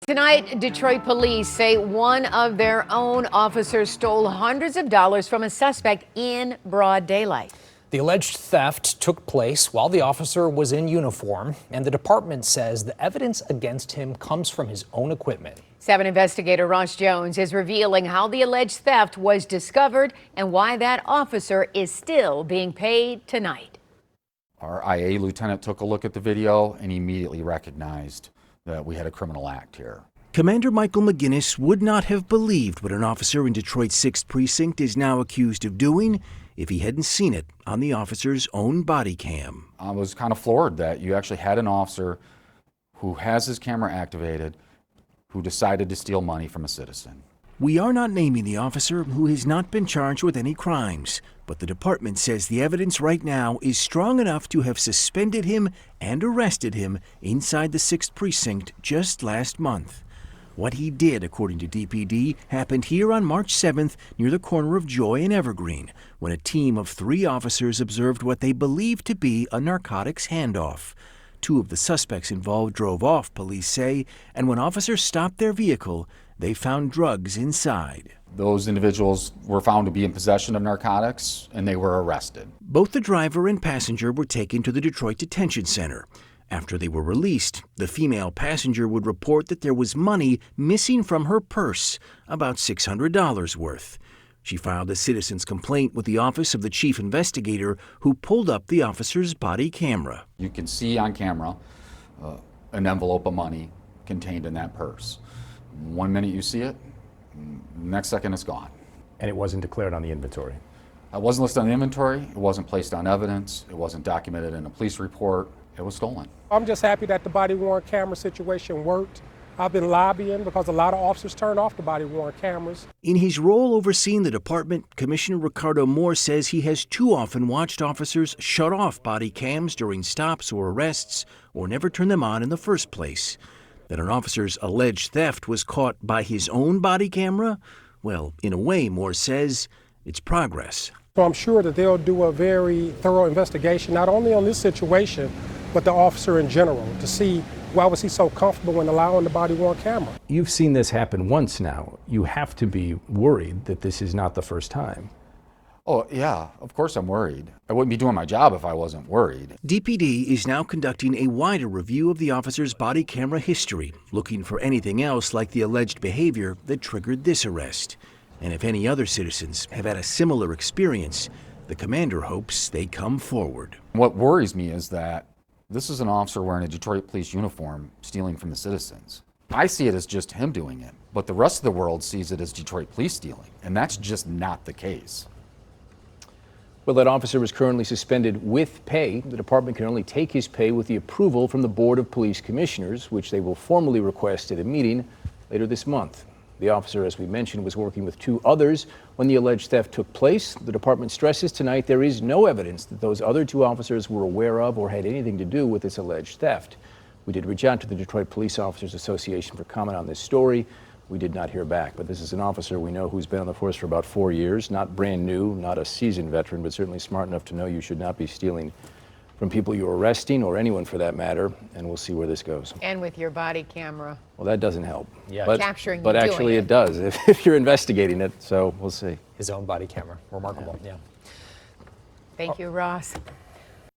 Tonight, Detroit police say one of their own officers stole hundreds of dollars from a suspect in broad daylight. The alleged theft took place while the officer was in uniform, and the department says the evidence against him comes from his own equipment. 7 investigator Ross Jones is revealing how the alleged theft was discovered and why that officer is still being paid tonight. Our IA lieutenant took a look at the video and immediately recognized that we had a criminal act here. Commander Michael McGinnis would not have believed what an officer in Detroit's 6th Precinct is now accused of doing if he hadn't seen it on the officer's own body cam. I was kind of floored that you actually had an officer who has his camera activated who decided to steal money from a citizen. We are not naming the officer, who has not been charged with any crimes, but the department says the evidence right now is strong enough to have suspended him and arrested him inside the 6th Precinct just last month. What he did, according to DPD, happened here on March 7th near the corner of Joy and Evergreen, when a team of 3 officers observed what they believed to be a narcotics handoff. 2 of the suspects involved drove off, police say, and when officers stopped their vehicle, they found drugs inside. Those individuals were found to be in possession of narcotics, and they were arrested. Both the driver and passenger were taken to the Detroit Detention Center. After they were released, the female passenger would report that there was money missing from her purse, about $600 worth. She filed a citizen's complaint with the Office of the Chief Investigator, who pulled up the officer's body camera. You can see on camera an envelope of money contained in that purse. 1 minute you see it, next second it's gone. And it wasn't declared on the inventory? It wasn't listed on the inventory, it wasn't placed on evidence, it wasn't documented in a police report, it was stolen. I'm just happy that the body-worn camera situation worked. I've been lobbying because a lot of officers turned off the body-worn cameras. In his role overseeing the department, Commissioner Ricardo Moore says he has too often watched officers shut off body cams during stops or arrests, or never turn them on in the first place. That an officer's alleged theft was caught by his own body camera? Well, in a way, Moore says, it's progress. So I'm sure that they'll do a very thorough investigation, not only on this situation, but the officer in general, to see why was he so comfortable in allowing the body-worn camera. You've seen this happen once now. You have to be worried that this is not the first time. Oh, yeah, of course I'm worried. I wouldn't be doing my job if I wasn't worried. DPD is now conducting a wider review of the officer's body camera history, looking for anything else like the alleged behavior that triggered this arrest. And if any other citizens have had a similar experience, the commander hopes they come forward. What worries me is that this is an officer wearing a Detroit police uniform stealing from the citizens. I see it as just him doing it, but the rest of the world sees it as Detroit police stealing, and that's just not the case. Well, that officer is currently suspended with pay. The department can only take his pay with the approval from the Board of Police Commissioners, which they will formally request at a meeting later this month. The officer, as we mentioned, was working with 2 others when the alleged theft took place. The department stresses tonight there is no evidence that those other 2 officers were aware of or had anything to do with this alleged theft. We did reach out to the Detroit Police Officers Association for comment on this story. We did not hear back, but this is an officer we know who's been on the force for about 4 years, not brand new, not a seasoned veteran, but certainly smart enough to know you should not be stealing from people you're arresting, or anyone for that matter, and we'll see where this goes. And with your body camera. Well, that doesn't help. Yeah, capturing but you actually doing it does if you're investigating it, so we'll see. His own body camera. Remarkable, yeah. Thank you, Ross.